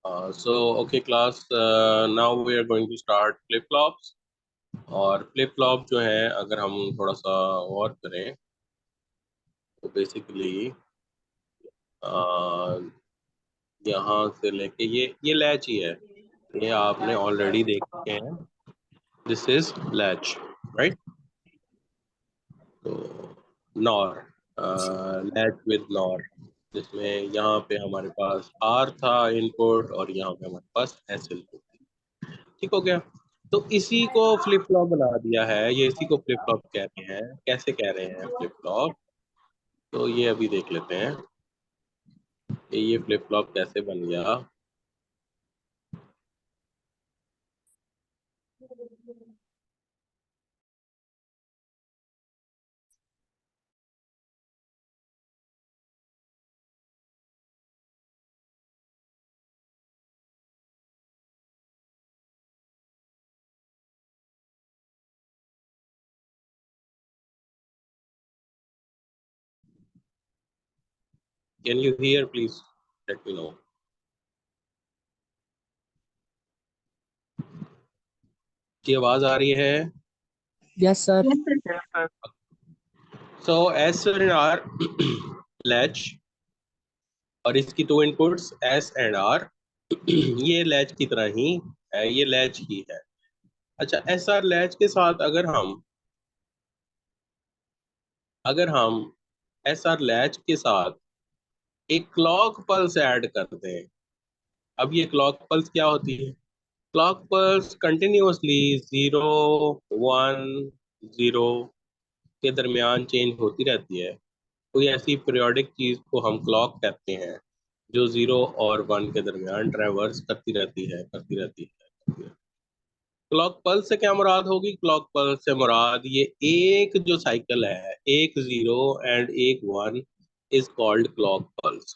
So okay class, now we are going to start flip flops. और flip flop जो है अगर हम थोड़ा सा और करें तो बेसिकली यहाँ से लेके ये लैच ही है। ये आपने ऑलरेडी देख चुके हैं। This is latch, right? तो नॉर, लैच विद नॉर, जिसमें यहाँ पे हमारे पास आर था इनपुट और यहाँ पे हमारे पास एस इनपुट। ठीक हो गया। तो इसी को फ्लिप फ्लॉप बना दिया है, ये इसी को फ्लिप फ्लॉप कहते हैं। कैसे कह रहे हैं फ्लिप फ्लॉप? तो ये अभी देख लेते हैं कि ये फ्लिप फ्लॉप कैसे बन गया। Can you hear? Please let me know. की आवाज आ रही है? Yes sir. So S and R latch, और इसकी दो इनपुट्स एस एंड आर ये लैच की तरह ही है, ये लैच ही है। अच्छा, एस आर लैच के साथ अगर हम एस आर लैच के साथ एक क्लॉक पल्स ऐड करते हैं। अब ये क्लॉक पल्स क्या होती है? क्लॉक पल्स कंटिन्यूअसली 0 1 0 के दरमियान चेंज होती रहती है। कोई ऐसी पीरियोडिक चीज को हम क्लॉक कहते हैं जो 0 और 1 के दरमियान ट्रेवर्स करती रहती है। क्लॉक पल्स से क्या मुराद होगी? क्लॉक पल्स से मुराद ये एक जो साइकिल है, एक 0 एंड एक 1 इज कॉल्ड क्लॉक पल्स।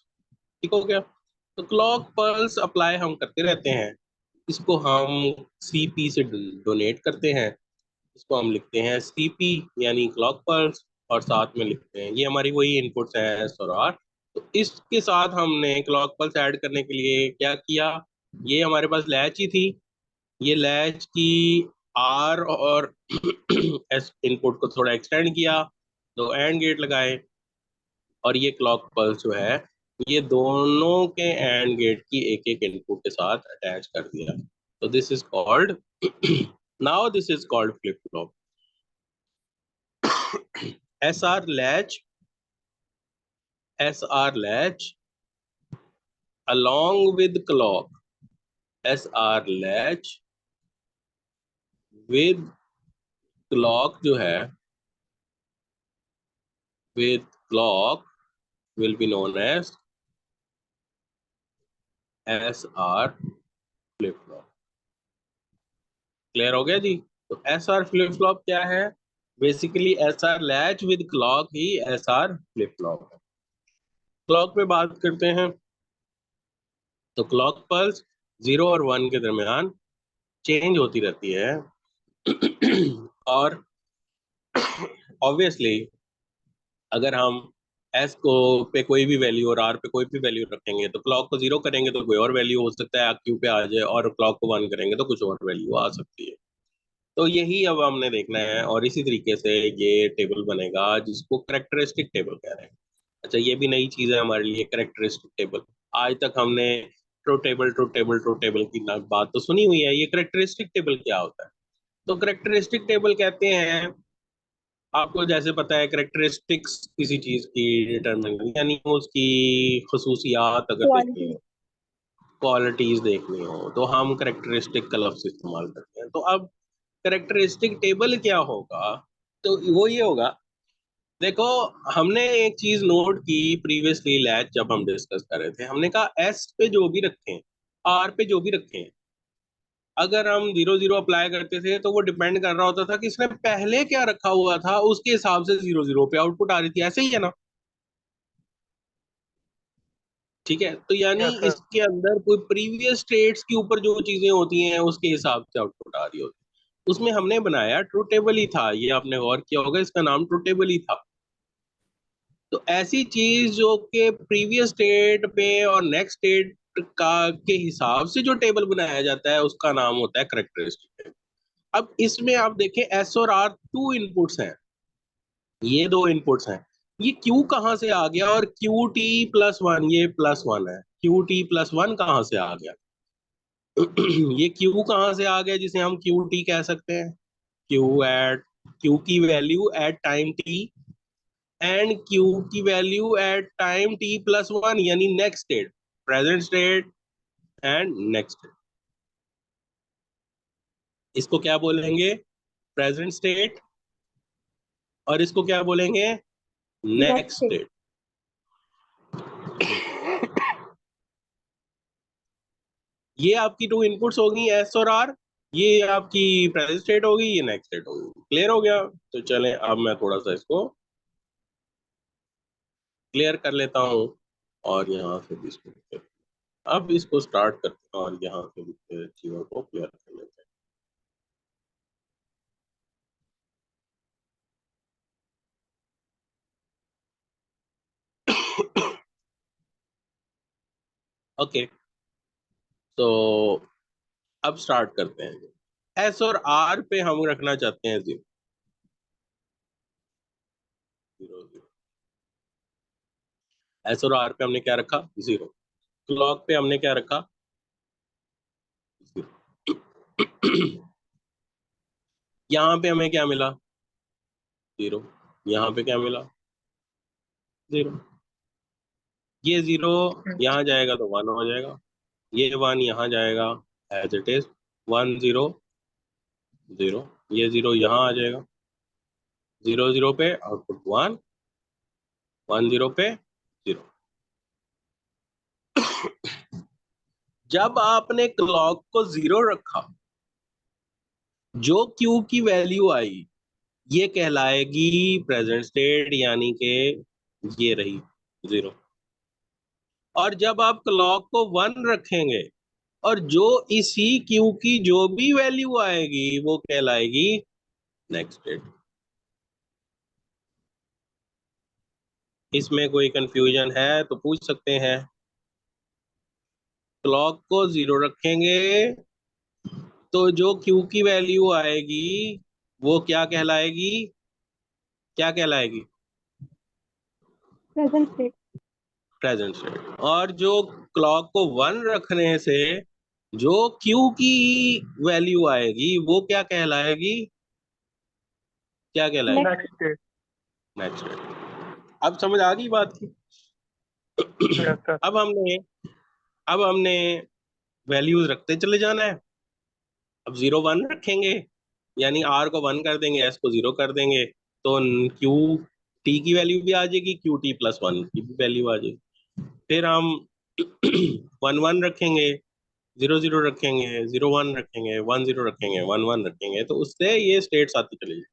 ठीक हो गया। तो क्लॉक पल्स अप्लाई हम करते रहते हैं। इसको हम सीपी से डोनेट करते हैं। इसको हम लिखते हैं सीपी यानी क्लॉक पल्स, और साथ में लिखते हैं ये हमारी वही इनपुट्स हैं एस और आर। तो इसके साथ हमने क्लॉक पल्स ऐड करने के लिए क्या किया? ये हमारे पास लैच ही थी, ये लैच की आर और एस इनपुट को थोड़ा एक्सटेंड किया, दो एंड गेट लगाए, और ये क्लॉक पल्स जो है ये दोनों के एंड गेट की एक एक इनपुट के साथ अटैच कर दिया। तो this is called now this is called flip flop. SR latch along with clock, SR latch with clock जो है, with clock will be known as SR flip flop। Clear हो गया जी? तो SR फ्लिप फ्लॉप क्या है? Basically SR latch with clock he SR flip flop है। Clock पे बात करते हैं। तो क्लॉक पल्स 0 और 1 के दरमियान चेंज होती रहती है और ऑब्वियसली अगर हम एस को पे कोई भी वैल्यू और आर पे कोई भी वैल्यू रखेंगे तो क्लॉक को 0 करेंगे तो कोई और वैल्यू हो सकता है क्यू पे आ जाए, और क्लॉक को 1 करेंगे तो कुछ और वैल्यू आ सकती है। तो यही अब हमने देखना है, और इसी तरीके से ये टेबल बनेगा जिसको करेक्टरिस्टिक टेबल कह रहे हैं। अच्छा, ये भी नई चीज है हमारे लिए करेक्टरिस्टिक टेबल। आज तक हमने ट्रू टेबल की बात तो सुनी हुई है, ये करेक्टरिस्टिक टेबल क्या होता है? तो करेक्टरिस्टिक टेबल कहते हैं, आपको जैसे पता है करेक्टरिस्टिक्स किसी चीज की डिटरमिन यानी उसकी खसूसियात अगर देखनी क्वालिटी। हो, क्वालिटीज देखनी हो, तो हम करेक्टरिस्टिक का लफ्ज इस्तेमाल करते हैं। तो अब करेक्टरिस्टिक टेबल क्या होगा? तो वो ये होगा, देखो, हमने एक चीज नोट की प्रीवियसली लैच जब हम डिस्कस कर रहे थे, हमने कहा एस पे जो भी रखें, आर पे जो भी रखें, अगर हम 0 0 अप्लाई करते थे तो वो डिपेंड कर रहा होता था कि इसने पहले क्या रखा हुआ था, उसके हिसाब से 0 0 पे आउटपुट आ रही थी। ऐसे ही है ना? ठीक है, तो यानी यस सर। इसके अंदर कोई प्रीवियस स्टेट्स के ऊपर जो चीजें होती हैं उसके हिसाब से आउटपुट आ रही होती है। उसमें हमने बनाया ट्रू टेबल ही था, ये आपने गौर किया होगा, इसका नाम ट्रू टेबल ही था। तो ऐसी चीज जो कि प्रीवियस स्टेट पे और नेक्स्ट स्टेट का के हिसाब से जो टेबल बनाया जाता है उसका नाम होता है करेक्टरिस्टिक। अब इसमें आप देखें एस और आर टू इनपुट्स हैं, ये दो इनपुट्स हैं। ये क्यू कहाँ से आ गया, और क्यू टी प्लस वन, ये प्लस वन है, क्यू टी प्लस वन कहाँ से आ गया? ये क्यू कहाँ से आ गया जिसे हम क्यू टी कह सकते हैं? क्यू की value at time T and Q की value at time T plus one, यानी next state, present state and next state. इसको क्या बोलेंगे? Present state. और इसको क्या बोलेंगे? Next next. स्टेट। ये आपकी टू इनपुट्स होगी एस और आर, ये आपकी प्रेजेंट स्टेट होगी, ये नेक्स्ट स्टेट होगी। क्लियर हो गया? तो चलें अब मैं थोड़ा सा इसको क्लियर कर लेता हूँ, और यहाँ से भी इसको अब इसको स्टार्ट करते हैं और यहाँ से भी चीजों को क्लियर कर लेते हैं। ओके, तो अब स्टार्ट करते हैं। एस और आर पे हम रखना चाहते हैं जीरो जीरो जीरो। एस और आर पे हमने क्या रखा? जीरो। क्लॉक पे हमने क्या रखा? जीरो। यहाँ पे हमें क्या मिला? जीरो। यहाँ पे क्या मिला? जीरो। ये जीरो यहाँ जाएगा तो वन हो जाएगा, ये वन यहाँ जाएगा as it is, one zero zero. ये जीरो यहाँ आ जाएगा, जीरो जीरो पे आउटपुट वन, वन जीरो पे जीरो। जब आपने क्लॉक को जीरो रखा, जो क्यू की वैल्यू आई ये कहलाएगी प्रेजेंट स्टेट, यानी कि ये रही जीरो। और जब आप क्लॉक को वन रखेंगे, और जो इसी क्यू की जो भी वैल्यू आएगी वो कहलाएगी नेक्स्ट स्टेट। इसमें कोई कंफ्यूजन है तो पूछ सकते हैं। क्लॉक को जीरो रखेंगे तो जो क्यू की वैल्यू आएगी वो क्या कहलाएगी? क्या कहलाएगी? Present state. Present state. और जो क्लॉक को वन रखने से जो क्यू की वैल्यू आएगी वो क्या कहलाएगी? क्या कहलाएगी? Next state. Next state. अब समझ आ गई बात की? अब हमने अब हमने वैल्यूज रखते चले जाना है। अब जीरो वन रखेंगे, यानी आर को वन कर देंगे, एस को जीरो कर देंगे, तो क्यू टी की वैल्यू भी आ जाएगी, क्यू टी प्लस वन की भी वैल्यू आ जाएगी। फिर हम वन वन रखेंगे, जीरो जीरो रखेंगे, जीरो वन रखेंगे, वन जीरो रखेंगे, वन वन रखेंगे, तो उससे ये स्टेट्स आती चली जाए।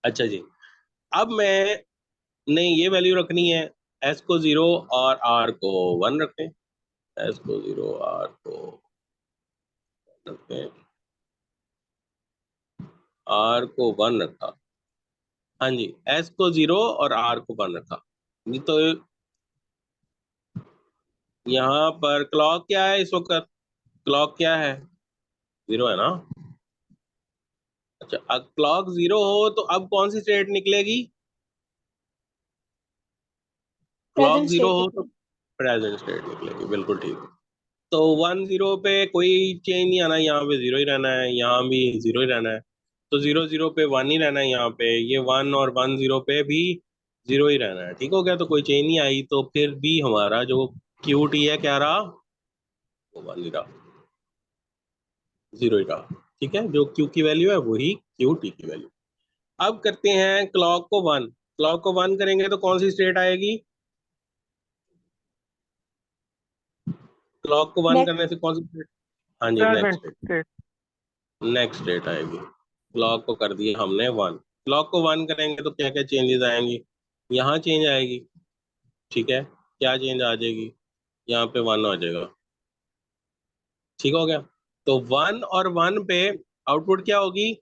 अच्छा जी, अब मैं नहीं ये वैल्यू रखनी है, एस को जीरो और आर को वन रखें। एस को जीरो, आर को रखें, आर को वन रखा। हाँ जी, एस को जीरो और आर को वन रखा। ये तो यहाँ पर क्लॉक क्या है इस वक्त? क्लॉक क्या है? जीरो है ना? अच्छा, अब क्लॉक जीरो हो तो अब कौन सी स्टेट निकलेगी? क्लॉक प्रेजेंट जीरो स्टेट हो तो निकलेगी। प्रेजेंट स्टेट निकलेगी, बिल्कुल ठीक है। तो वन जीरो पे कोई चेंज नहीं आना, यहाँ पे जीरो ही रहना है, यहाँ भी जीरो ही रहना है। तो जीरो जीरो पे वन ही रहना है, यहाँ पे ये वन, और वन जीरो पे भी जीरो ही रहना है। ठीक हो गया? तो कोई चेंज नहीं आई, तो फिर भी हमारा जो क्यू टी है क्या रहा? वो वन ही रहा, जीरो ही रहा। ठीक है, जो क्यू की वैल्यू है वही क्यू टी की वैल्यू। अब करते हैं क्लॉक को वन। क्लॉक को वन करेंगे तो कौन सी स्टेट आएगी? क्लॉक को वन नेक्स्ट। करने से कौन सी स्टेट? हाँ जी, next present state. State. Next state आएगी। क्लॉक को कर दिया हमने वन, क्लॉक को वन करेंगे तो क्या क्या चेंजेस आएंगी? यहाँ चेंज आएगी। ठीक है, क्या चेंज आ जाएगी? यहाँ पे वन आ जाएगा। ठीक हो गया? तो वन और वन पे आउटपुट क्या होगी?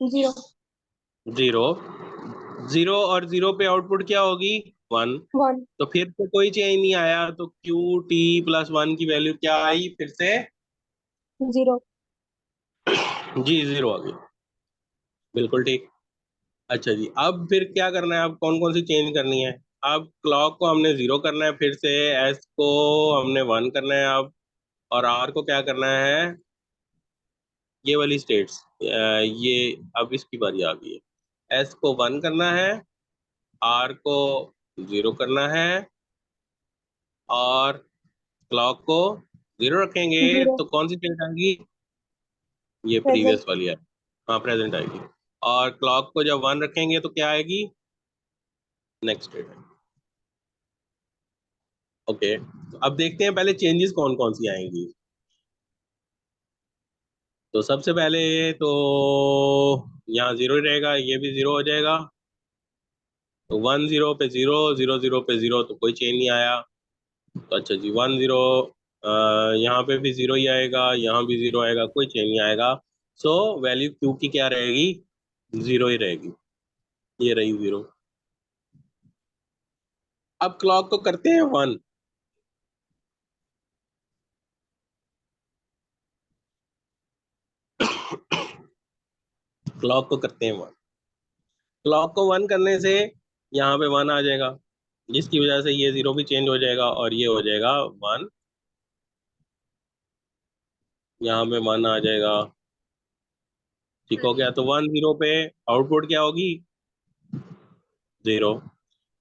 जीरो। जीरो। जीरो और जीरो पे आउटपुट क्या होगी? 1। 1। तो फिर से कोई चेंज नहीं आया, तो क्यू टी प्लस 1 की वैल्यू क्या आई फिर से? 0। जी 0 आ गई, बिल्कुल ठीक। अच्छा जी, अब फिर क्या करना है? अब कौन कौन सी चेंज करनी है? अब क्लॉक को हमने 0 करना है, फिर से एस को हमने 1 करना है अब, और आर को क्या करना है? ये वाली स्टेट्स, ये अब इसकी बारी आ गई है। एस को 1 करना है, आर को 0 करना है, और क्लॉक को 0 रखेंगे 0। तो कौन सी स्टेट आएगी? ये प्रेजेंट। प्रीवियस वाली है। हाँ, प्रेजेंट आएगी। और क्लॉक को जब 1 रखेंगे तो क्या आएगी? नेक्स्ट स्टेट आएगी। ओके, तो अब देखते हैं पहले चेंजेस कौन कौन सी आएंगी। तो सबसे पहले तो यहाँ 0 ही रहेगा, ये भी 0 हो जाएगा। तो 1 0 पे 0, 0 0 पे 0, तो कोई चेंज नहीं आया। तो अच्छा जी, 1 0, यहाँ पे भी 0 ही आएगा, यहाँ भी 0 आएगा, कोई चेंज नहीं आएगा। सो वैल्यू क्यू की क्या रहेगी? 0 ही रहेगी। ये रही 0। अब क्लॉक को करते हैं 1। क्लॉक को करते हैं 1। क्लॉक को 1 करने से यहाँ पे 1 आ जाएगा, जिसकी वजह से ये 0 भी चेंज हो जाएगा, और ये हो जाएगा 1। यहाँ पे 1 आ जाएगा। ठीक हो गया। तो 1 0 पे आउटपुट क्या होगी? 0।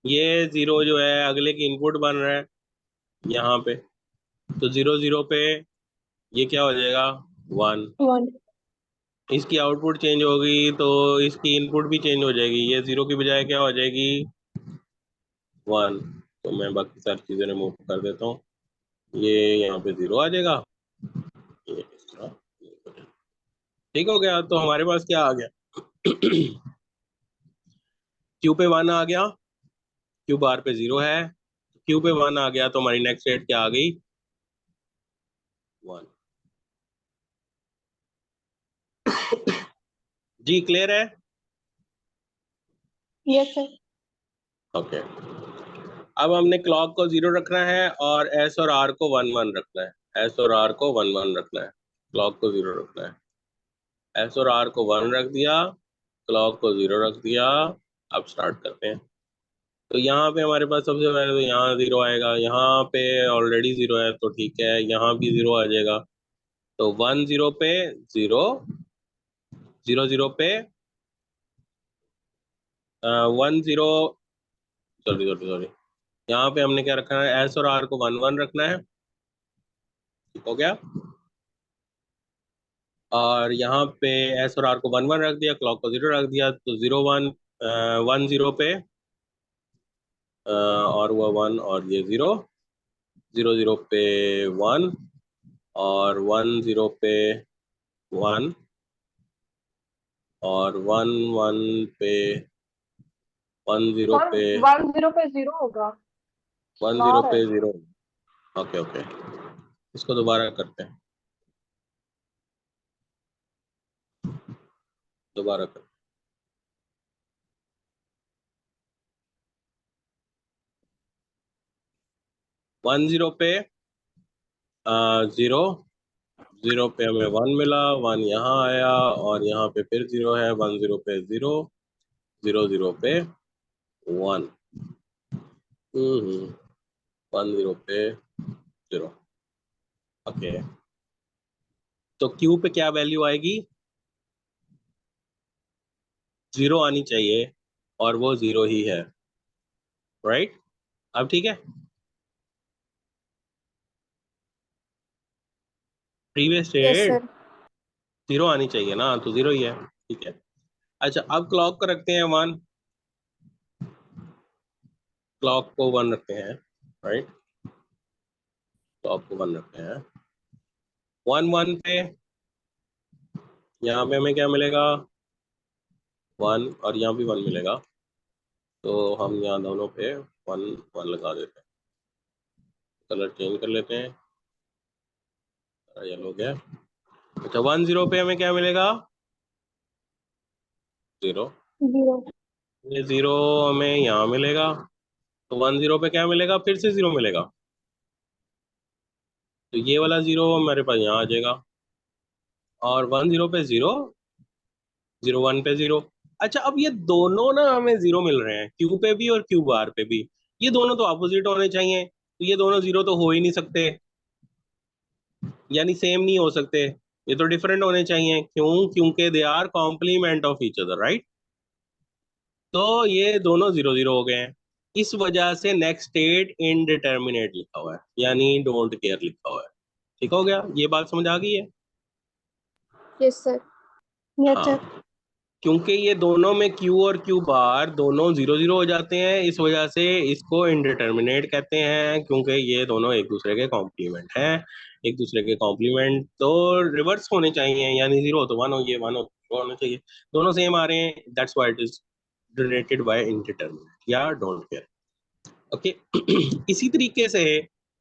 ये 0 जो है अगले की इनपुट बन रहा है यहाँ पे। तो 0 0 पे ये क्या हो जाएगा? 1। 1। इसकी आउटपुट चेंज होगी तो इसकी इनपुट भी चेंज हो जाएगी, ये 0 की बजाय क्या हो जाएगी? 1। तो मैं बाकी सारी चीजें रिमूव कर देता हूँ। ये यहाँ पे 0 आ जाएगा, ये इस तरह। ठीक हो गया। तो हमारे पास क्या आ गया? क्यू पे 1 आ गया, क्यू बार पे 0 है, क्यू पे 1 आ गया, तो हमारी नेक्स्ट स्टेट क्या आ गई? 1। जी क्लियर है? Yes sir. ओके। अब हमने क्लॉक को 0 रखना है, और एस और आर को 1 1 रखना है। एस और आर को 1 1 रखना है, क्लॉक को 0 रखना है। एस और आर को 1 रख दिया, क्लॉक को 0 रख दिया। अब स्टार्ट करते हैं। तो यहाँ पे हमारे पास सबसे पहले तो यहाँ 0 आएगा, यहाँ पे ऑलरेडी 0 है तो ठीक है, यहाँ भी 0 आ जाएगा। तो 1 0 पे 0, 0 0 पे 1 0, सॉरी सॉरी सॉरी, यहाँ पे हमने क्या रखना है? एस और आर को 1 1 रखना है। ठीक हो गया। और यहाँ पे एस और आर को 1 1 रख दिया, क्लॉक को 0 रख दिया, तो 0 1, 1 0 पे और हुआ 1, और ये 0, 0 0 पे 1, और 1 0 पे 1, और 1 1 पे 1 0 वन पे 1 0 पे 0 होगा। 1 0 बाहर है। पे 0। ओके ओके, इसको दोबारा करते हैं, दोबारा करते 1 0 पे 0, 0 पे हमें 1 मिला, 1 यहाँ आया, और यहाँ पे फिर 0 है। 1 0 पे 0, 0 0 पे 1। 1 0 पे 0। ओके, तो क्यू पे क्या वैल्यू आएगी? 0 आनी चाहिए, और वो 0 ही है। राइट? अब ठीक है। Previous yes state sir. 0 आनी चाहिए ना, तो 0 ही है। ठीक है। अच्छा, अब क्लॉक को रखते हैं 1। क्लॉक को 1 रखते हैं। राइट, क्लॉक को 1 रखते हैं। 1 1 पे यहाँ पे हमें क्या मिलेगा? 1, और यहाँ भी 1 मिलेगा। तो हम यहाँ दोनों पे 1 1 लगा देते हैं। कलर चेंज कर लेते हैं, येलो हो गया। अच्छा, 1 0 पे हमें क्या मिलेगा? 0। 0। ये 0 हमें यहाँ मिलेगा, तो 10 पे क्या मिलेगा, फिर से 0 मिलेगा, तो ये वाला 0 मेरे पास यहाँ आ जाएगा, और 10 पे 0, 01 पे 0। अच्छा, अब ये दोनों ना हमें 0 मिल रहे हैं, क्यू पे भी और क्यू बार पे भी। ये दोनों तो अपोजिट होने चाहिए, तो ये दोनों 0 तो हो ही नहीं सकते, यानी सेम नहीं हो सकते, ये तो डिफरेंट होने चाहिए। क्यों? क्योंकि they are complement of each other, right. तो ये दोनों 0 0 हो गए हैं। इस वजह से नेक्स्ट स्टेट इनडिटर्मिनेट लिखा हुआ है, यानी डोंट केयर लिखा हुआ है। ठीक हो गया, ये बात समझ आ गई है? Yes sir. Yes sir. हाँ, क्योंकि ये दोनों में Q और Q बार दोनों 0 0 हो जाते हैं, इस वजह से इसको इंडिटरमिनेट कहते हैं, क्योंकि ये दोनों एक दूसरे के कॉम्प्लीमेंट हैं। एक दूसरे के कॉम्प्लीमेंट तो रिवर्स होने चाहिए, यानी 0 तो 1 हो, ये 1 हो तो 0 होना चाहिए। दोनों सेम आ रहे हैं, that's why it is denoted by indeterminate या डोंट केयर। ओके। इसी तरीके से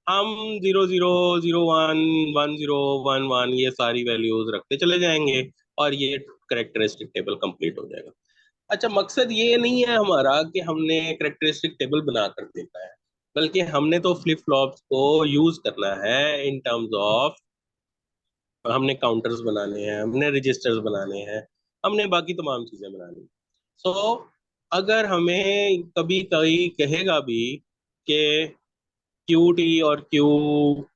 हम 00 01 10 11 ये सारी वैल्यूज रखते चले जाएंगे, और ये करेक्टरिस्टिक टेबल कंप्लीट हो जाएगा। अच्छा, मकसद ये नहीं है हमारा कि हमने करेक्टरिस्टिक टेबल बना कर देना है, बल्कि हमने तो फ्लिप फ्लॉप्स को यूज करना है इन टर्म्स ऑफ, हमने काउंटर्स बनाने हैं, हमने रजिस्टर्स बनाने हैं, हमने बाकी तमाम चीजें बनानी। सो अगर हमें कभी कोई कहेगा भी कि क्यू टी और क्यू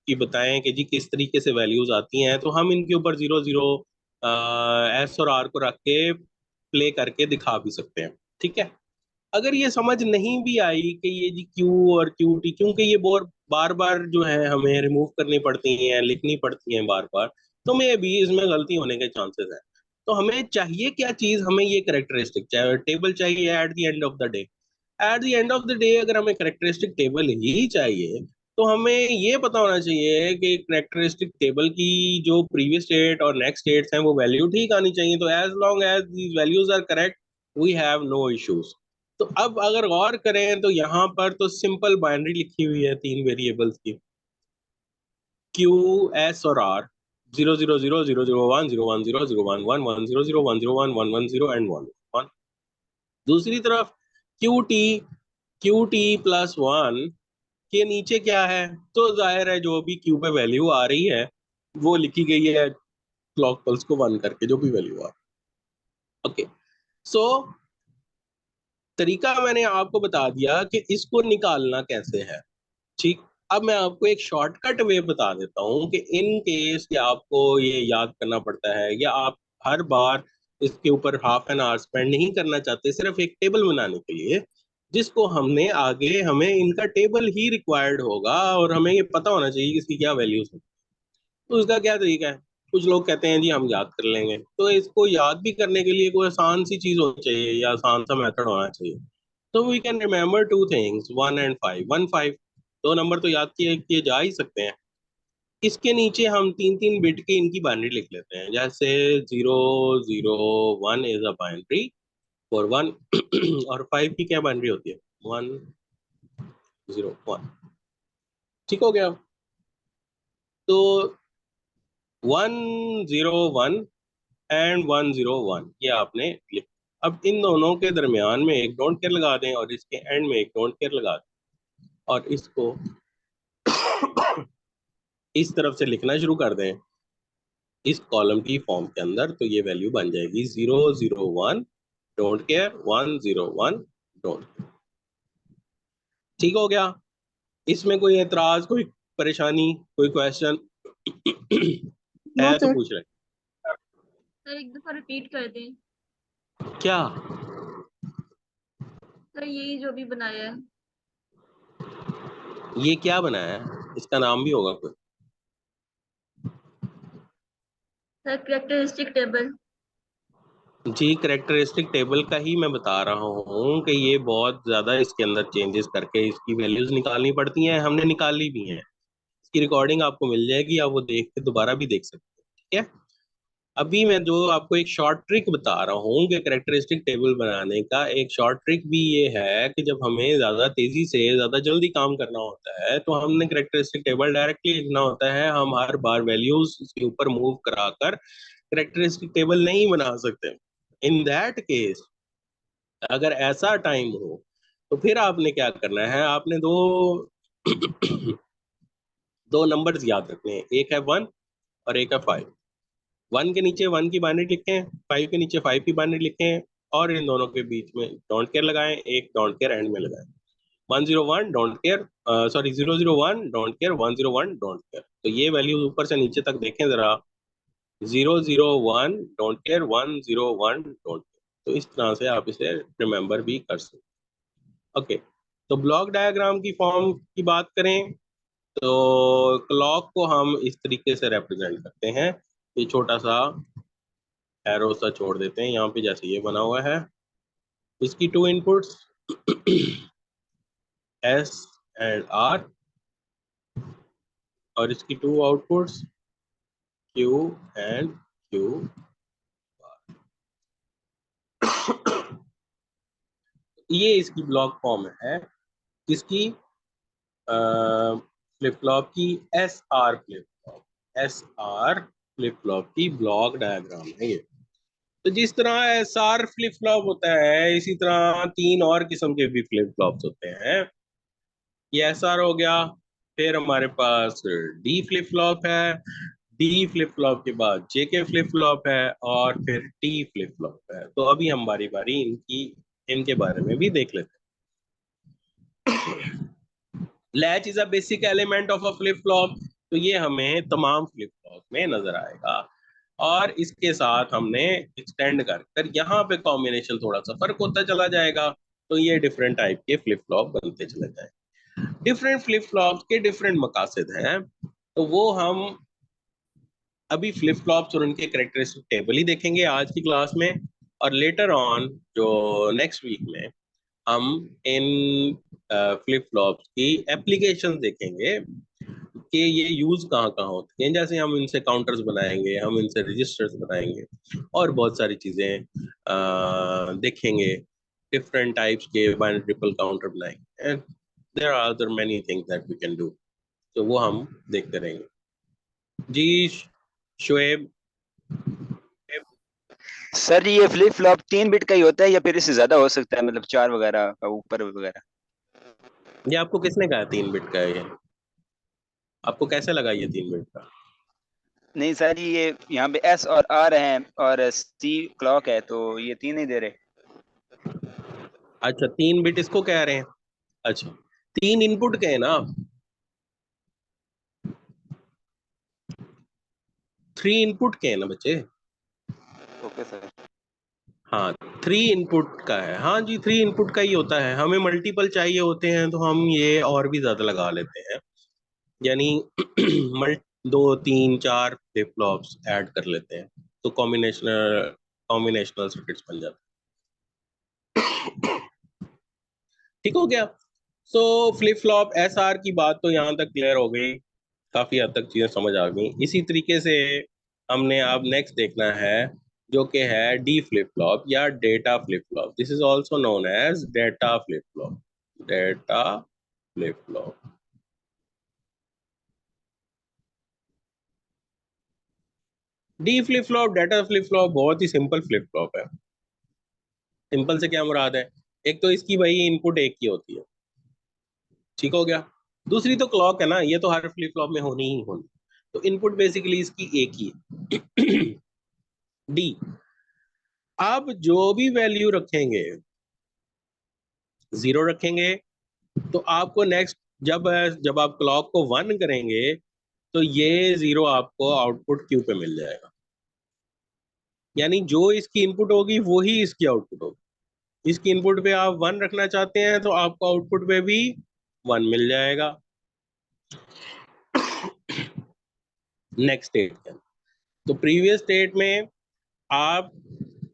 की बताएं कि जी किस तरीके से वैल्यूज आती हैं, तो हम इनके ऊपर 0 0 एस और आर को रख के प्ले करके दिखा भी सकते हैं। ठीक है। अगर ये समझ नहीं भी आई कि ये जी क्यू और क्यू टी, क्योंकि ये बहुत बार बार जो है हमें रिमूव करनी पड़ती हैं, लिखनी पड़ती हैं बार बार, तो मे भी इसमें गलती होने के चांसेस हैं। तो हमें चाहिए क्या चीज, हमें ये करेक्टरिस्टिक चाहिए, टेबल चाहिए at the end of the day. At the end of the day अगर हमें करेक्टरिस्टिक टेबल ही चाहिए, तो हमें ये पता होना चाहिए कि करेक्टरिस्टिक टेबल की जो प्रीवियस स्टेट और नेक्स्ट स्टेट्स हैं वो वैल्यू ठीक आनी चाहिए। तो as long as these values are correct, we have no issues. तो अब अगर गौर करें तो यहाँ पर तो सिंपल बाइनरी लिखी हुई है तीन वेरिएबल्स की, क्यू, एस और आर। 0 0 0 0 0 1 0 1 0 0 1 1 0 0 1 0 1 1 1 दूसरी तरफ Q T, Q T plus one के नीचे क्या है, तो जाहिर है जो भी क्यू पे वैल्यू आ रही है वो लिखी गई है क्लॉक पल्स को वन करके, जो भी वैल्यू आ। ओके। सो तरीका मैंने आपको बता दिया कि इसको निकालना कैसे है। ठीक। अब मैं आपको एक शॉर्टकट वे बता देता हूँ कि इन केस कि आपको ये याद करना पड़ता है, या आप हर बार इसके ऊपर हाफ एन आवर स्पेंड नहीं करना चाहते सिर्फ एक टेबल बनाने के लिए, जिसको हमने आगे हमें इनका टेबल ही रिक्वायर्ड होगा, और हमें ये पता होना चाहिए कि इसकी क्या वैल्यूज है। तो उसका क्या तरीका है? कुछ लोग कहते हैं जी हम याद कर लेंगे, तो इसको याद भी करने के लिए कोई आसान सी चीज होनी चाहिए, या आसान सा मेथड होना चाहिए। तो we can remember two things, 1 and 5, 1 5, दो नंबर तो याद किए किए जा ही सकते हैं। इसके नीचे हम तीन तीन बिट की इनकी बाइनरी लिख लेते हैं, जैसे 0 0 1 is a binary for one, और 5 की क्या बाइनरी होती है? 1 0 1। ठीक हो गया। तो 1 0 1 एंड 1 0 1 ये आपने लिख। अब इन दोनों के दरमियान में एक डोंट केयर लगा दें, और इसके एंड में एक डोंट केयर लगा दें, और इसको इस तरफ से लिखना शुरू कर दें इस कॉलम की फॉर्म के अंदर, तो ये वैल्यू बन जाएगी 0 0 1 डोंट केयर, 1 0 1 डोंट। ठीक हो गया। इसमें कोई एतराज, कोई परेशानी, कोई क्वेश्चन नो है तो सर। पूछ रहे। सर एक दफा रिपीट कर दें। क्या? सर यही जो भी बनाया है। ये क्या बनाया है? इसका नाम भी होगा कोई? Sir characteristic table. जी, करेक्टरिस्टिक टेबल का ही मैं बता रहा हूँ कि ये बहुत ज्यादा इसके अंदर चेंजेस करके इसकी वैल्यूज निकालनी पड़ती हैं, हमने निकाली भी हैं। इसकी रिकॉर्डिंग आपको मिल जाएगी, आप वो देख के दोबारा भी देख सकते हैं। ठीक है। अभी मैं जो आपको एक शॉर्ट ट्रिक बता रहा हूँ कि करेक्टरिस्टिक टेबल बनाने का एक शॉर्ट ट्रिक भी ये है कि जब हमें ज्यादा तेजी से ज्यादा जल्दी काम करना होता है, तो हमने करेक्टरिस्टिक टेबल डायरेक्टली लिखना होता है। हम हर बार वैल्यूज इसके ऊपर मूव कराकर करेक्टरिस्टिक टेबल नहीं बना सकते। इन दैट केस, अगर ऐसा टाइम हो, तो फिर आपने क्या करना है, आपने दो दो नंबर्स याद रखने हैं, एक है 1 और एक है 5। 1 के नीचे 1 की बाइनरी लिखें, 5 के नीचे 5 की बाइनरी लिखें, और इन दोनों के बीच में डोंट केयर लगाएं, एक डोंट केयर एंड में लगाएं। 101 don't care, sorry 001 don't care, 101 don't care. तो ये वैल्यूज ऊपर से नीचे तक देखें जरा, 001 डोंट केयर, 101 डोंट केयर। तो इस तरह से आप इसे रिमेंबर भी कर सकते हैं। ओके, तो ब्लॉक डायग्राम की फॉर्म की बात करें तो क्लॉक को हम इस तरीके से रिप्रेजेंट करते हैं। ये छोटा सा एरो सा छोड़ देते हैं यहाँ पे, जैसे ये बना हुआ है। इसकी two inputs S and R, और इसकी two outputs Q and Q. ये इसकी ब्लॉक फॉर्म है, किसकी, फ्लिप फ्लॉप की, S R flip flop, S R flip flop की ब्लॉक डायग्राम है ये। तो जिस तरह एस आर फ्लिप फ्लॉप होता है, इसी तरह तीन और किस्म के भी फ्लिप फ्लॉप्स होते हैं। ये एस आर हो गया, फिर हमारे पास डी फ्लिप फ्लॉप है, डी फ्लिप फ्लॉप के बाद जे के फ्लिप फ्लॉप है, और फिर टी फ्लिप फ्लॉप है। तो अभी हम बारी बारी इनके बारे में भी देख लेते हैं। Latch is a basic element of a flip flop, तो ये हमें तमाम फ्लिप फ्लॉप में नजर आएगा। और इसके साथ हमने एक्सटेंड कर यहाँ पे कॉम्बिनेशन थोड़ा सा फर्क होता चला जाएगा, तो ये डिफरेंट टाइप के फ्लिप फ्लॉप बनते चले जाएंगे। डिफरेंट फ्लिप फ्लॉप के डिफरेंट मकासद हैं, तो वो हम अभी फ्लिप फ्लॉप्स और उनके कैरेक्टरिस्टिक टेबल ही देखेंगे आज की क्लास में। और लेटर ऑन जो नेक्स्ट वीक में हम इन फ्लिप फ्लॉप्स की एप्लीकेशन देखेंगे कि ये यूज कहाँ कहाँ होते हैं। जैसे हम इनसे काउंटर्स बनाएंगे, हम इनसे रजिस्टर्स बनाएंगे, और बहुत सारी चीजें देखेंगे। डिफरेंट टाइप्स के बाइनरी ट्रिपल काउंटर बनाएंगे, and there are other many things that we can do. तो वो हम देखते रहेंगे। जी शोएब। सर ये फ्लिप फ्लॉप 3 बिट का ही होता है या फिर इससे ज्यादा हो सकता है, मतलब 4 वगैरह का ऊपर वगैरह? ये आपको किसने कहा 3 बिट का है ये? आपको कैसे लगा ये 3 बिट का? नहीं सर, ये यहाँ पे एस और आर हैं और सी क्लॉक है, तो ये 3 नहीं दे रहे। अच्छा, 3 बिट इसको कह रहे हैं। अच्छा, 3 इनपुट के हैं ना, 3 इनपुट के हैं ना बच्चे। Okay sir. हाँ, 3 इनपुट का है। हाँ जी, 3 इनपुट का ही होता है। हमें मल्टीपल चाहिए होते हैं तो हम ये और भी ज्यादा लगा लेते हैं, यानी मल्ट 2 3 4 फ्लिप फ्लॉप्स ऐड कर लेते हैं, तो कॉम्बिनेशनल सर्किट्स बन जाते हैं। ठीक हो गया। सो फ्लिप फ्लॉप एस आर की बात तो यहाँ तक क्लियर हो गई, काफी हद तक चीजें समझ आ गई। इसी तरीके से हमने अब नेक्स्ट देखना है, जो कि है डी फ्लिप फ्लॉप या data flip flop. This is also known as data flip flop, data flip flop. D flip flop, data flip flop बहुत ही सिंपल फ्लिप फ्लॉप है। सिंपल से क्या मुराद है, एक तो इसकी वही इनपुट एक ही होती है, ठीक हो गया। दूसरी तो क्लॉक है ना, ये तो हर फ्लिप फ्लॉप में होनी ही होनी, तो इनपुट बेसिकली इसकी एक ही है। डी, आप जो भी वैल्यू रखेंगे, 0 रखेंगे, तो आपको नेक्स्ट जब जब आप क्लॉक को 1 करेंगे तो ये 0 आपको आउटपुट क्यू पे मिल जाएगा। यानी जो इसकी इनपुट होगी वो ही इसकी आउटपुट होगी। इसकी इनपुट पे आप 1 रखना चाहते हैं तो आपको आउटपुट पे भी 1 मिल जाएगा। नेक्स्ट स्टेट क्या, तो प्रीवियस स्टेट में आप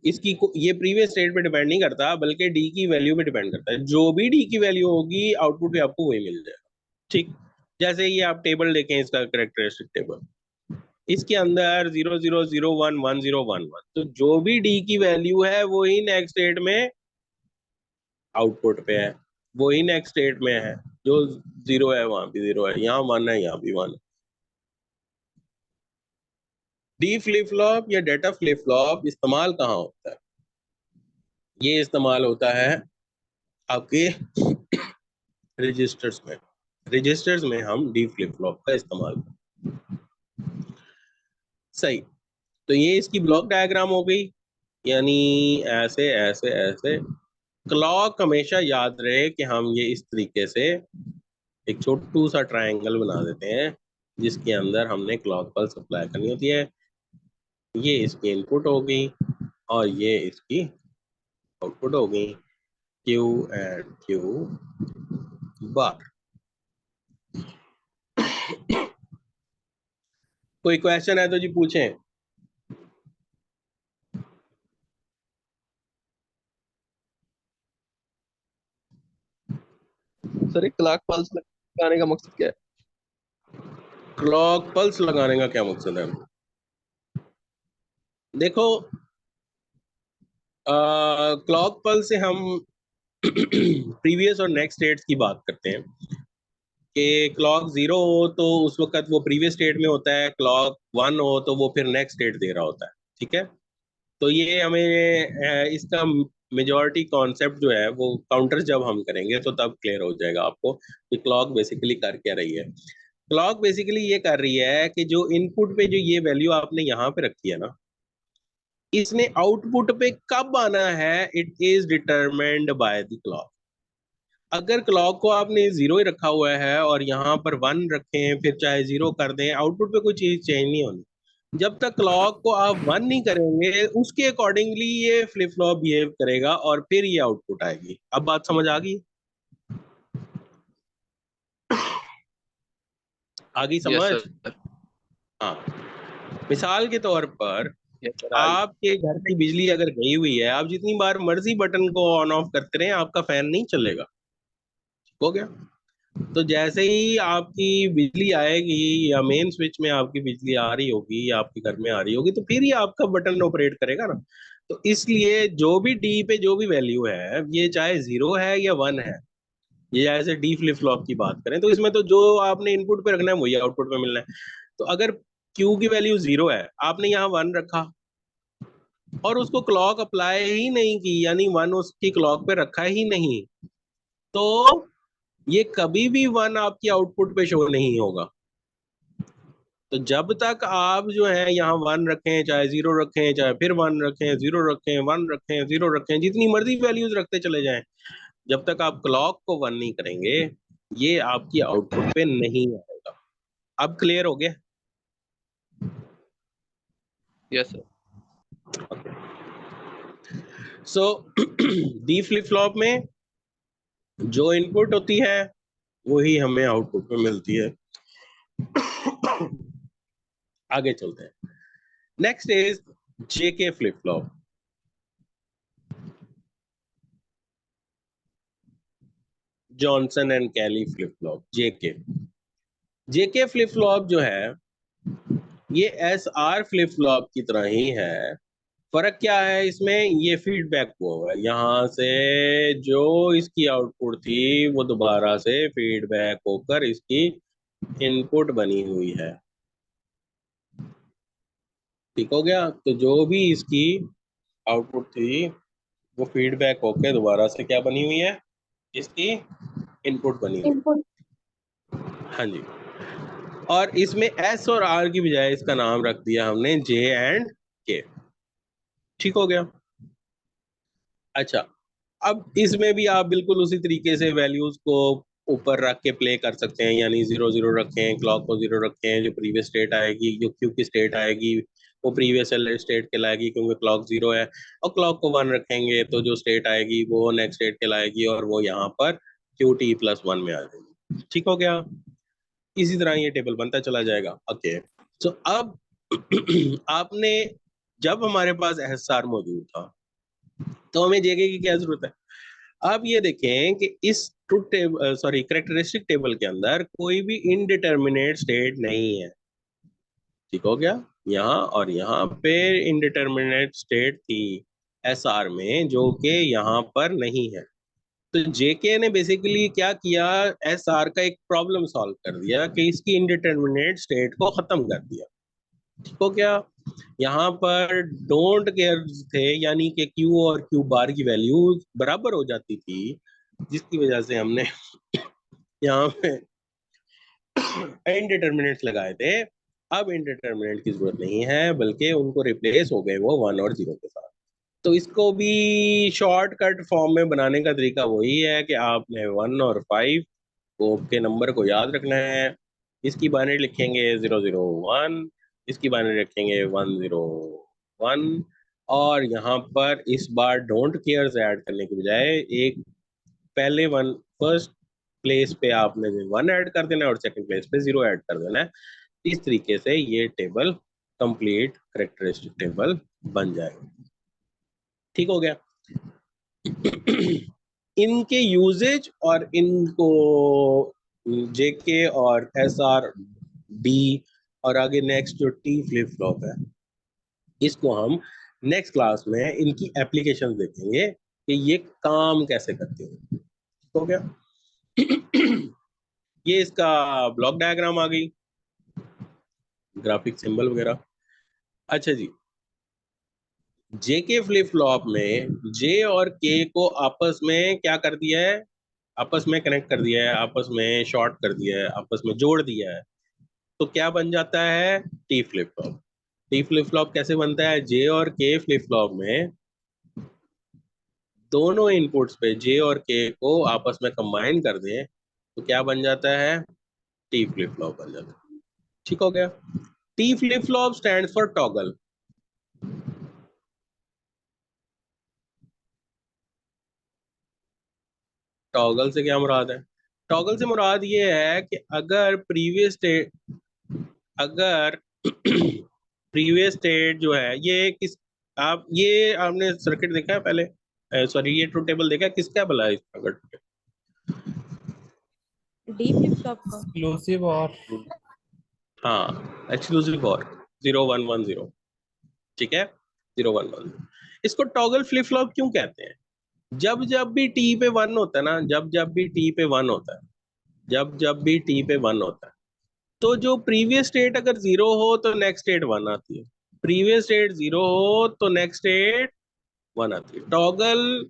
ये प्रीवियस स्टेट पे डिपेंड नहीं करता, बल्कि डी की वैल्यू पे डिपेंड करता है। जो भी डी की वैल्यू होगी आउटपुट पे आपको वही मिल जाएगा। ठीक, जैसे ये आप टेबल देखें, इसका कैरेक्टरिस्टिक टेबल, इसके अंदर 0 0 0 1 1 0 1 1, तो जो भी डी की वैल्यू है वही नेक्स्ट स्टेट में आउटपुट पे है, वही नेक्स्ट स्टेट में है। जो 0 है वहां भी 0 है, यहाँ 1 है यहाँ भी 1 है। डी फ्लिप फ्लॉप या डेटा फ्लिप फ्लॉप इस्तेमाल कहाँ होता है? ये इस्तेमाल होता है आपके रजिस्टर्स में हम डी फ्लिप फ्लॉप का इस्तेमाल करते हैं। सही, तो ये इसकी ब्लॉक डायग्राम हो गई, यानी ऐसे ऐसे ऐसे। क्लॉक हमेशा याद रहे कि हम ये इस तरीके से एक छोटू सा ट्रायंगल बना देते हैं जिसके अंदर हमने क्लॉक पल्स अप्लाई करनी होती है। ये इसकी इनपुट हो गई और ये इसकी आउटपुट हो गई, क्यू एंड क्यू बार। कोई क्वेश्चन है तो जी पूछें। सर एक क्लॉक पल्स लगाने का मकसद क्या है? क्लॉक पल्स लगाने का क्या मकसद है? देखो, क्लॉक पल्स से हम प्रीवियस और नेक्स्ट स्टेट्स की बात करते हैं कि क्लॉक 0 हो तो उस वक्त वो प्रीवियस स्टेट में होता है, क्लॉक 1 हो तो वो फिर नेक्स्ट स्टेट दे रहा होता है। ठीक है, तो ये हमें इसका मेजॉरिटी कॉन्सेप्ट जो है वो काउंटर्स जब हम करेंगे तो तब क्लियर हो जाएगा आपको कि क्लॉक बेसिकली कर क्या रही है। क्लॉक बेसिकली ये कर रही है कि जो इनपुट पे जो ये वैल्यू आपने यहाँ पे रखी है ना, इसने आउटपुट पे कब आना है, it is determined by the clock. अगर क्लॉक को आपने 0 ही रखा हुआ है और यहाँ पर 1 रखें फिर चाहे 0 कर दें, आउटपुट पे कोई चीज चेंज नहीं होनी। जब तक क्लॉक को आप 1 नहीं करेंगे उसके अकॉर्डिंगली ये फ्लिप फ्लॉप बिहेव करेगा और फिर ये आउटपुट आएगी। अब बात समझ आ गई? आ गई यस समझ? सर। हाँ, मिसाल के तौर पर यस सर आपके घर की बिजली अगर गई हुई है, आप जितनी बार मर्जी बटन को ऑन ऑफ करते रहें आपका फैन नहीं चलेगा। हो गया? तो जैसे ही आपकी बिजली आएगी या मेन स्विच में आपकी बिजली आ रही होगी या आपके घर में आ रही होगी तो फिर ही आपका बटन ऑपरेट करेगा ना। तो इसलिए जो भी डी पे जो भी वैल्यू है, ये चाहे 0 है या 1 है, ये ऐसे डी फ्लिप फ्लॉप की बात करें तो इसमें तो जो आपने इनपुट पे रखना है वही आउटपुट पे मिलना है। तो अगर क्यू की वैल्यू 0 है, आपने यहाँ 1 रखा और उसको क्लॉक अप्लाई ही नहीं की, यानी 1 उसकी क्लॉक पे रखा ही नहीं, तो ये कभी भी 1 आपकी आउटपुट पे शो नहीं होगा। तो जब तक आप जो है यहाँ 1 रखें, चाहे 0 रखें, चाहे फिर 1 रखें, 0 रखें, 1 रखें, 0 रखें, जितनी मर्जी वैल्यूज रखते चले जाएं, जब तक आप क्लॉक को 1 नहीं करेंगे ये आपकी आउटपुट पे नहीं आएगा। अब क्लियर हो गया? Yes sir. So D flip flop में जो इनपुट होती है वही हमें आउटपुट में मिलती है। आगे चलते हैं। Next is JK flip flop. Johnson and Kelly flip flop, JK. JK flip flop जो है ये एस आर फ्लिप फ्लॉप की तरह ही है। फर्क क्या है इसमें? ये फीडबैक हुआ है, यहाँ से जो इसकी आउटपुट थी वो दोबारा से फीडबैक होकर इसकी इनपुट बनी हुई है। ठीक हो गया? तो जो भी इसकी आउटपुट थी वो फीडबैक होकर दोबारा से क्या बनी हुई है? इसकी इनपुट बनी हुई इनपुट। है। हाँ जी। और इसमें एस और आर की बजाय इसका नाम रख दिया हमने जे एंड के। ठीक हो गया? अच्छा, अब इसमें भी आप बिल्कुल उसी तरीके से वैल्यूज को ऊपर रख के प्ले कर सकते हैं, यानी 0 0 रखें, क्लॉक को 0 रखें, जो प्रीवियस स्टेट आएगी, जो क्यू की स्टेट आएगी वो प्रीवियस स्टेट कहलाएगी क्योंकि क्लॉक 0 है, और क्लॉक को 1 रखेंगे तो जो स्टेट आएगी वो नेक्स्ट स्टेट कहलाएगी और वो यहाँ पर क्यू टी प्लस 1 में आ जाएगी। ठीक हो गया? इसी तरह ये टेबल बनता चला जाएगा। ओके, तो अब आपने, जब हमारे पास एसआर मौजूद था तो हमें जेके की क्या जरूरत है? आप ये देखें कि इस truth table, sorry, characteristic table के अंदर कोई भी इनडिटर्मिनेट स्टेट नहीं है। ठीक हो गया? यहाँ और यहाँ पे इनडिटर्मिनेट स्टेट थी एसआर में जो कि यहाँ पर नहीं है। तो जेके ने बेसिकली क्या किया, एसआर का एक प्रॉब्लम सॉल्व कर दिया कि इसकी इनडिटर्मिनेट स्टेट को खत्म कर दिया। ठीक हो गया? यहाँ पर डोंट केयर थे, यानी कि क्यू और क्यू बार की वैल्यू बराबर हो जाती थी जिसकी वजह से हमने यहाँ पे इनडिटर्मिनेट्स लगाए थे। अब इनडिटर्मिनेट की जरूरत नहीं है, बल्कि उनको रिप्लेस हो गए वो 1 और 0 के साथ। तो इसको भी शॉर्टकट फॉर्म में बनाने का तरीका वही है कि आपने 1 और 5 को के नंबर को याद रखना है। इसकी बाइनरी लिखेंगे 001, इसकी बाइनरी रखेंगे 101, और यहाँ पर इस बार डोंट केयर्स ऐड करने के बजाय एक पहले फर्स्ट प्लेस पे आपने 1 ऐड कर देना है और सेकंड प्लेस पे 0 ऐड कर देना है। इस तरीके से ये टेबल कंप्लीट करेक्टरिस्टिक टेबल बन जाएगा। ठीक हो गया। इनके यूजेज और इनको जेके और एसआर डी और आगे नेक्स्ट जो टी फ्लिप फ्लॉप है, इसको हम नेक्स्ट क्लास में इनकी एप्लीकेशंस देखेंगे कि ये काम कैसे करते हैं। हो गया। ये इसका ब्लॉक डायग्राम आ गई, ग्राफिक सिंबल वगैरह। अच्छा जी, जे के फ्लिप फ्लॉप में जे और के को आपस में क्या कर दिया है, आपस में कनेक्ट कर दिया है, आपस में शॉर्ट कर दिया है, आपस में जोड़ दिया है। तो क्या बन जाता है, T flip flop. T flip flop कैसे बनता है, जे और के फ्लिप फ्लॉप में दोनों इनपुट्स पे जे और के को आपस में कंबाइन कर दें तो क्या बन जाता है, टी फ्लिप फ्लॉप बन जाता है। ठीक हो गया। T flip flop stands for toggle. Toggle से क्या मुराद है, टॉगल से मुराद ये है कि अगर प्रीवियस स्टेट, अगर प्रीवियस स्टेट जो है ये किस, आप ये आपने सर्किट देखा है पहले, सॉरी ये ट्रूथ टेबल देखा है, किसका भला है इसका, अगर डी फ्लिप फ्लॉप का एक्सक्लूसिव और हाँ एक्सक्लूसिव और 0110, ठीक है 0110। इसको टॉगल फ्लिप फ्लॉप क्यों कहते हैं, जब जब भी टी पे 1 होता है ना, जब जब भी टी पे 1 होता है, जब जब भी टी पे 1 होता है, तो जो प्रीवियस स्टेट अगर 0 हो तो नेक्स्ट स्टेट 1 आती है, प्रीवियस स्टेट 0 हो तो नेक्स्ट स्टेट 1 आती है। टॉगल,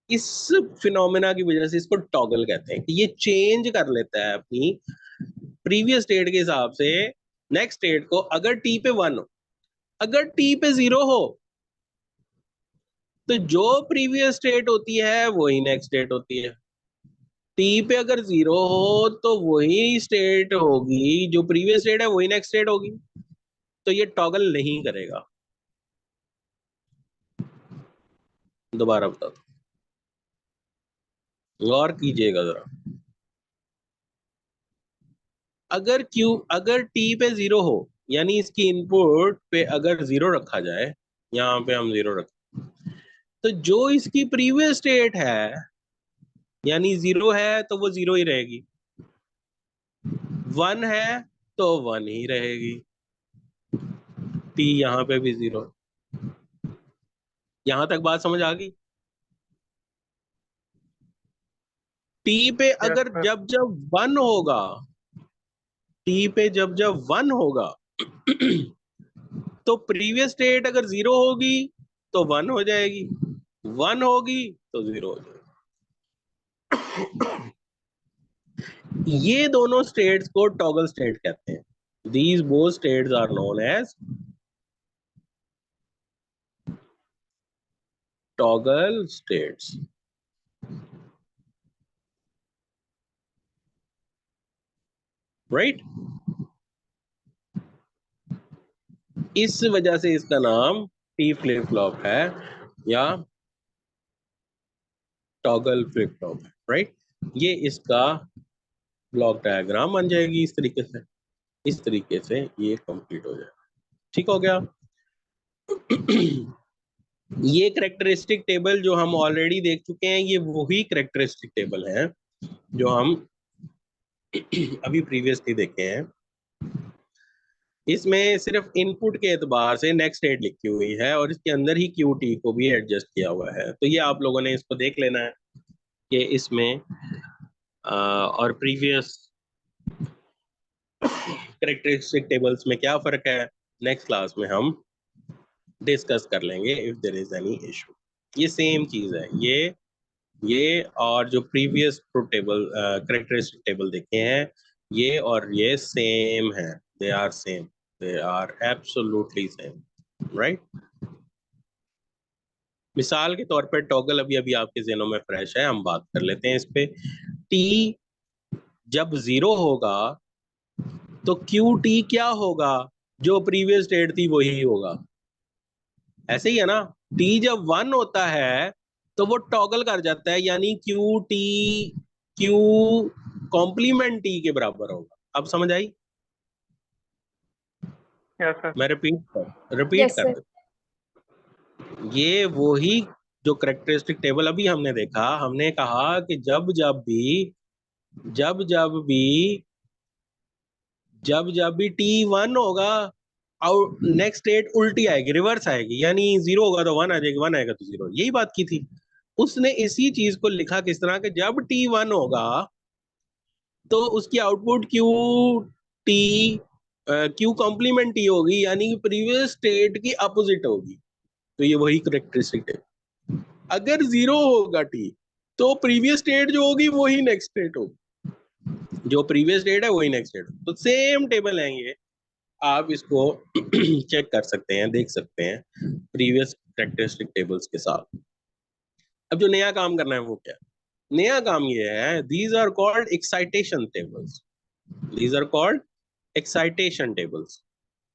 इस फिनोमेना की वजह से इसको टॉगल कहते हैं कि ये चेंज कर लेता है अपनी प्रीवियस स्टेट के हिसाब से नेक्स्ट स्टेट को। अगर टी पे 1 हो, अगर टी पे 0 हो तो जो प्रीवियस स्टेट होती है वही नेक्स्ट स्टेट होती है। टी पे अगर 0 हो तो वही स्टेट होगी, जो प्रीवियस स्टेट है वही नेक्स्ट स्टेट होगी। तो ये टॉगल नहीं करेगा। दोबारा बता दो, गौर कीजिएगा जरा। अगर अगर टी पे 0 हो, यानी इसकी इनपुट पे अगर 0 रखा जाए, यहाँ पे हम 0 रखें, तो जो इसकी प्रीवियस स्टेट है यानी 0 है तो वो 0 ही रहेगी, 1 है तो 1 ही रहेगी। टी यहाँ पे भी 0। यहां तक बात समझ आ गई। टी पे अगर जब जब 1 होगा, टी पे जब जब 1 होगा तो प्रीवियस स्टेट अगर 0 होगी तो 1 हो जाएगी, 1 होगी तो 0 हो जाएगी। ये दोनों स्टेट्स को टॉगल स्टेट कहते हैं। These both states are known as toggle states. Right? इस वजह से इसका नाम टी फ्लिप फ्लॉप है या टॉगल फ्लिप फ्लॉप है। राइट? ये इसका ब्लॉक डायग्राम बन जाएगी इस तरीके से, इस तरीके से ये कंप्लीट हो जाएगा। ठीक हो गया। ये करेक्टरिस्टिक टेबल जो हम ऑलरेडी देख चुके हैं, ये वही करेक्टरिस्टिक टेबल है जो हम अभी प्रीवियसली देखे हैं। इसमें सिर्फ इनपुट के एतबार से नेक्स्ट स्टेट लिखी हुई है और इसके अंदर ही क्यूटी को भी एडजस्ट किया हुआ है। तो ये आप लोगों ने इसको देख लेना है कि इसमें और प्रीवियस करेक्टरिस्टिक टेबल्स में क्या फर्क है। नेक्स्ट क्लास में हम डिस्कस कर लेंगे if there is any issue. ये सेम चीज है, ये ये और जो प्रीवियस टेबल कैरेक्टरिस्टिक टेबल देखे हैं, ये और ये सेम है, they are same, they are absolutely same, right. मिसाल के तौर पर टॉगल अभी अभी आपके ज़हनों में फ्रेश है, हम बात कर लेते हैं इस पे। टी जब 0 होगा तो क्यू टी क्या होगा, जो प्रीवियस स्टेट थी वही होगा, ऐसे ही है ना। टी जब 1 होता है तो वो टॉगल कर जाता है, यानी Q T Q complement T के बराबर होगा। अब समझ आई? Yes sir. मैं रिपीट Yes, कर sir. देता हूं। ये वही जो कैरेक्टरिस्टिक टेबल अभी हमने देखा, हमने कहा कि जब जब भी T1 होगा और नेक्स्ट स्टेट उल्टी आएगी, रिवर्स आएगी, यानी 0 होगा तो 1 आ जाएगी, 1 आएगा तो 0, यही बात की थी। उसने इसी चीज को लिखा किस तरह के, जब T1 होगा तो उसकी output T Q complement T होगी, यानी प्रीवियस स्टेट की अपोजिट होगी। तो ये वही कैरेक्टरिस्टिक है। अगर 0 होगा टी तो प्रीवियस स्टेट जो होगी वही नेक्स्ट स्टेट होगी, जो प्रीवियस स्टेट है वही नेक्स्ट स्टेट। तो सेम टेबल है ये, आप इसको चेक कर सकते हैं, देख सकते हैं प्रीवियस कैरेक्टरिस्टिक टेबल्स के साथ। अब जो नया काम करना है वो क्या है? नया काम ये है, these are called excitation tables, these are called excitation tables.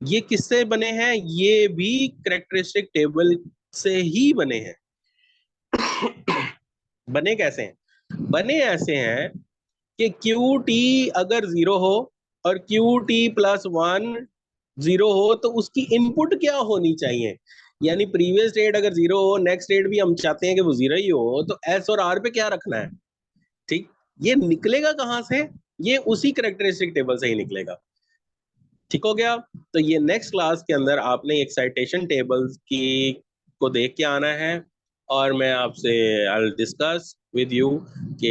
ये किससे बने हैं? ये भी कैरेक्टरिस्टिक टेबल से ही बने हैं। बने कैसे हैं? बने ऐसे हैं कि क्यू टी अगर 0 हो और क्यू टी प्लस 1 0 हो तो उसकी इनपुट क्या होनी चाहिए, यानी प्रीवियस स्टेट अगर 0 हो, नेक्स्ट स्टेट भी हम चाहते हैं कि वो 0 ही हो, तो एस और आर पे क्या रखना है? ठीक, ये निकलेगा कहां से? ये उसी कैरेक्टरिस्टिक टेबल से ही निकलेगा। ठीक हो गया? तो ये नेक्स्ट क्लास के अंदर आपने एक्साइटेशन टेबल्स की को देख के आना है, और मैं आपसे आई डिस्कस विद यू कि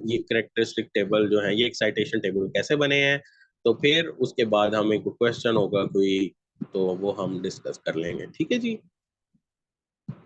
ये कैरेक्टरिस्टिक टेबल जो है, ये एक्साइटेशन टेबल कैसे बने हैं। तो फिर उसके बाद हमें कोई क्वेश्चन होगा कोई, तो वो हम डिस्कस कर लेंगे। ठीक है जी।